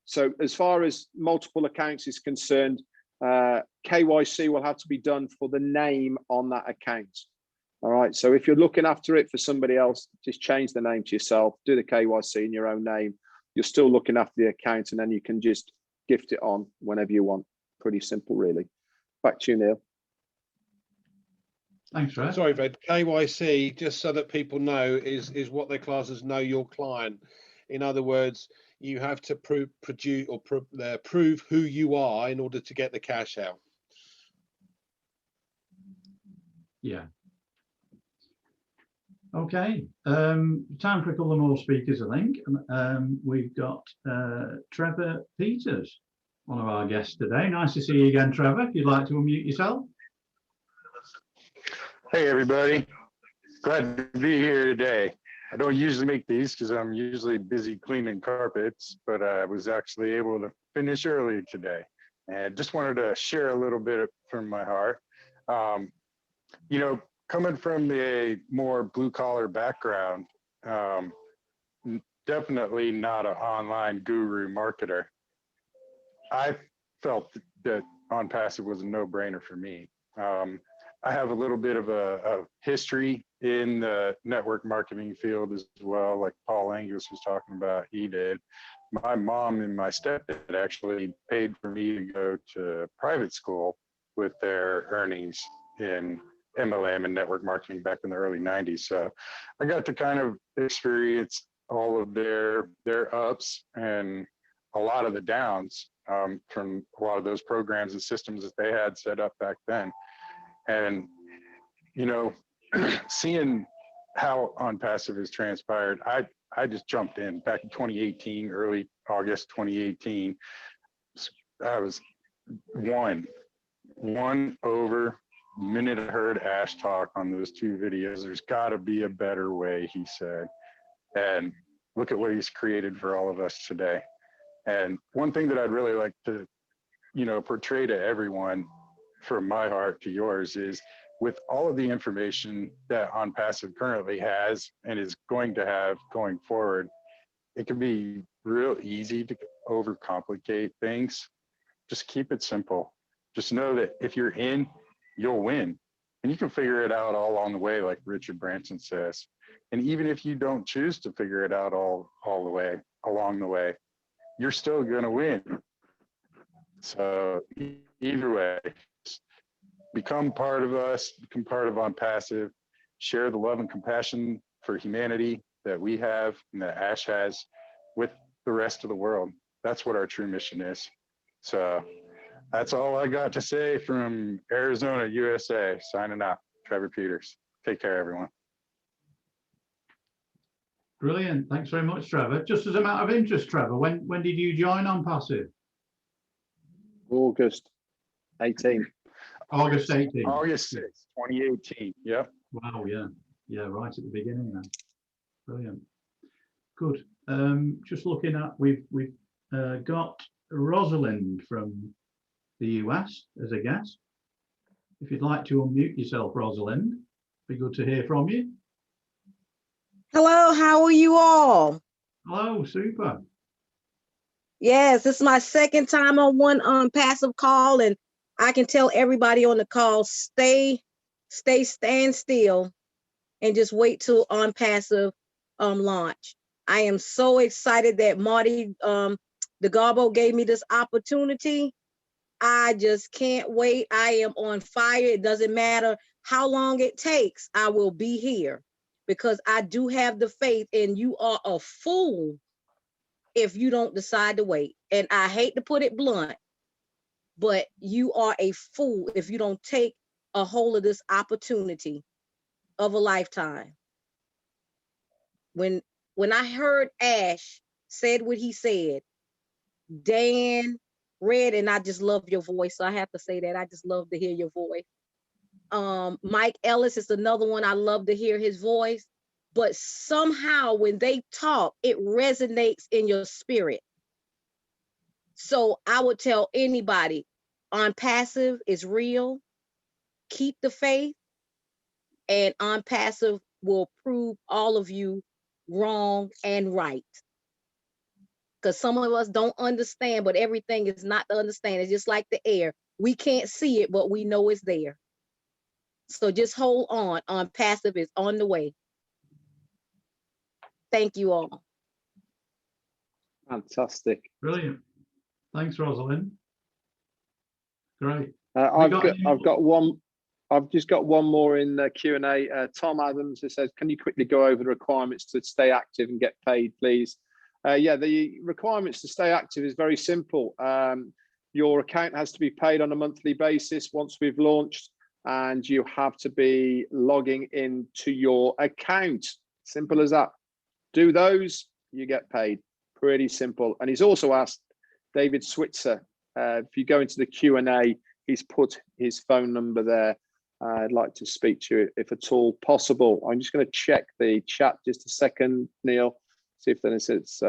So as far as multiple accounts is concerned, KYC will have to be done for the name on that account. All right, so if you're looking after it for somebody else, just change the name to yourself, do the KYC in your own name. You're still looking after the account, and then you can just gift it on whenever you want. Pretty simple, really. Back to you, Neil. Thanks, Fred. Sorry, Fred. KYC, just so that people know, is what their classes know your client. In other words, you have to prove who you are in order to get the cash out. Yeah. Okay. Time for a couple of more speakers, I think. We've got Trevor Peters, one of our guests today. Nice to see you again, Trevor. If you'd like to unmute yourself. Hey, everybody. Glad to be here today. I don't usually make these because I'm usually busy cleaning carpets, but I was actually able to finish early today. And just wanted to share a little bit from my heart. You know, coming from a more blue collar background, definitely not an online guru marketer. I felt that ONPASSIVE was a no-brainer for me. I have a little bit of a history in the network marketing field as well, like Paul Angus was talking about, he did. My mom and my stepdad actually paid for me to go to private school with their earnings in MLM and network marketing back in the early 90s. So I got to kind of experience all of their ups and a lot of the downs from a lot of those programs and systems that they had set up back then. And, you know, seeing how ONPASSIVE has transpired, I just jumped in back in 2018, early August 2018. I was won over the minute I heard Ash talk on those two videos. There's got to be a better way, he said. And look at what he's created for all of us today. And one thing that I'd really like to, you know, portray to everyone from my heart to yours is with all of the information that ONPASSIVE currently has and is going to have going forward, it can be real easy to overcomplicate things. Just keep it simple. Just know that if you're in, you'll win. And you can figure it out all along the way, like Richard Branson says. And even if you don't choose to figure it out all the way, along the way, you're still gonna win. So either way, become part of us, become part of ONPASSIVE, share the love and compassion for humanity that we have and that Ash has with the rest of the world. That's what our true mission is. So that's all I got to say from Arizona, USA. Signing out, Trevor Peters. Take care, everyone. Brilliant. Thanks very much, Trevor. Just as a matter of interest, Trevor, when did you join OnPassive? August 18. August 18th. August 6th, 2018. Yep. Wow, yeah. Yeah, right at the beginning then. Brilliant. Good. Just looking at, we've got Rosalind from the US as a guest. If you'd like to unmute yourself, Rosalind, be good to hear from you. Hello, how are you all? Hello, super. Yes, this is my second time on one passive call, and I can tell everybody on the call, stand still and just wait till OnPassive launch. I am so excited that Marty DeGarbo gave me this opportunity. I just can't wait. I am on fire. It doesn't matter how long it takes. I will be here because I do have the faith, and you are a fool if you don't decide to wait. And I hate to put it blunt, but you are a fool if you don't take a hold of this opportunity of a lifetime. When I heard Ash said what he said, Dan read, and I just love your voice. So I have to say that. I just love to hear your voice. Mike Ellis is another one. I love to hear his voice. But somehow when they talk, it resonates in your spirit. So I would tell anybody, OnPassive is real. Keep the faith, and OnPassive will prove all of you wrong and right. Because some of us don't understand, but everything is not to understand. It's just like the air. We can't see it, but we know it's there. So just hold on. OnPassive is on the way. Thank you all. Fantastic. Brilliant. Thanks, Rosalind. Great. I've just got one more in the Q&A. Tom Adams says, can you quickly go over the requirements to stay active and get paid, please? Yeah, the requirements to stay active is very simple. Your account has to be paid on a monthly basis once we've launched, and you have to be logging into your account. Simple as that. Do those, you get paid. Pretty simple. And he's also asked David Switzer, if you go into the Q&A, he's put his phone number there. I'd like to speak to you if at all possible. I'm just going to check the chat just a second, Neil. See if then it says,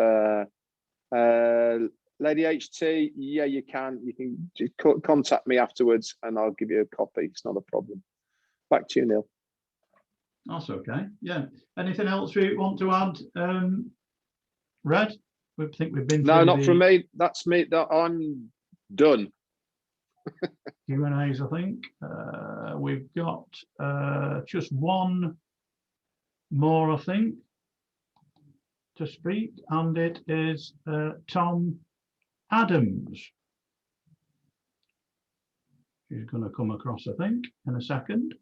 Lady HT, yeah, you can just contact me afterwards and I'll give you a copy. It's not a problem. Back to you, Neil. That's okay. Yeah. anything else we want to add, Red? We think we've been No, through not from me. That's me. I'm done. Q&As, I think. We've got just one more, I think, to speak, and it is Tom Adams. She's going to come across, I think, in a second.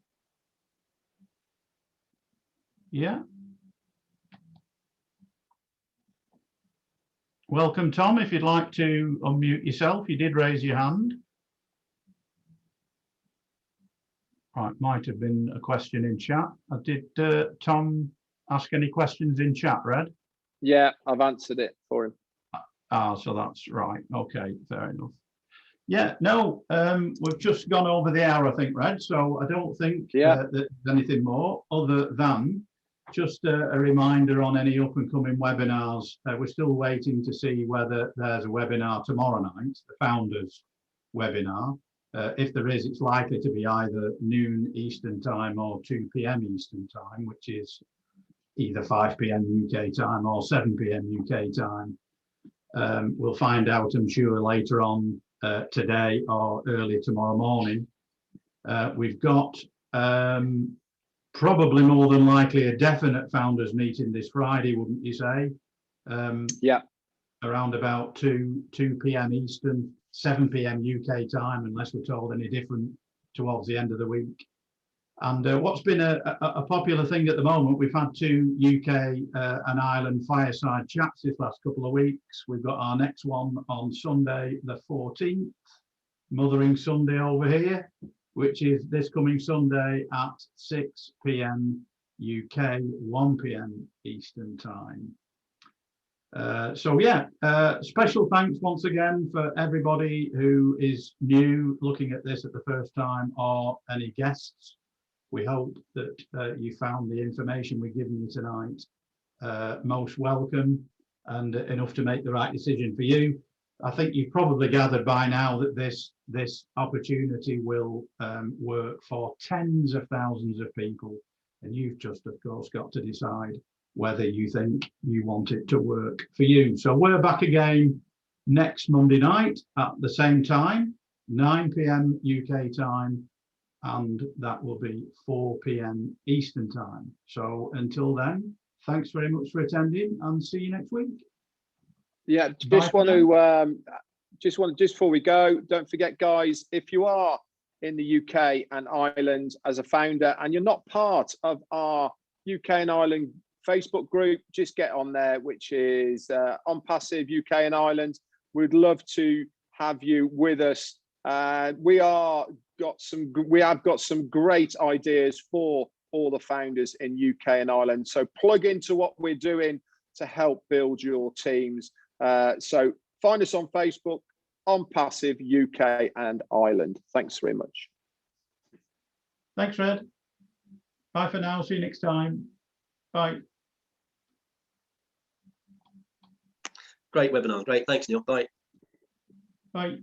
Yeah. Welcome, Tom. If you'd like to unmute yourself, you did raise your hand. Right, might have been a question in chat. Did Tom ask any questions in chat, Red? Yeah, I've answered it for him. Ah, so that's right. Okay, fair enough. Yeah, no, we've just gone over the hour, I think, Red. So I don't think that there's anything more other than just a reminder on any up and coming webinars. We're still waiting to see whether there's a webinar tomorrow night, the founders webinar. If there is, it's likely to be either noon Eastern time or 2 p.m. Eastern time, which is either 5 p.m. UK time or 7 p.m. UK time. We'll find out, I'm sure, later on today or early tomorrow morning. We've got probably more than likely a definite founders meeting this Friday, wouldn't you say? Yeah. Around about 2 p.m. Eastern, 7 p.m. UK time, unless we're told any different towards the end of the week. And what's been a popular thing at the moment, we've had 2 UK and Ireland fireside chats this last couple of weeks. We've got our next one on Sunday, the 14th, Mothering Sunday over here, which is this coming Sunday at 6 p.m. UK, 1 p.m. Eastern time. So yeah, special thanks once again for everybody who is new looking at this at the first time, or any guests. We hope that you found the information we've given you tonight most welcome and enough to make the right decision for you. I think you've probably gathered by now that this opportunity will work for tens of thousands of people, and you've just, of course, got to decide whether you think you want it to work for you. So we're back again next Monday night at the same time, 9 p.m. UK time, and that will be 4 p.m. Eastern time. So until then, thanks very much for attending, and see you next week. Yeah, just before we go, don't forget, guys, if you are in the UK and Ireland as a founder and you're not part of our UK and Ireland Facebook group, just get on there, which is ONPASSIVE UK and Ireland. We'd love to have you with us. We have got some great ideas for all the founders in UK and Ireland. So plug into what we're doing to help build your teams. So find us on Facebook, ONPASSIVE UK and Ireland. Thanks very much. Thanks, Red. Bye for now. See you next time. Bye. Great webinar. Great. Thanks, Neil. Bye. Bye.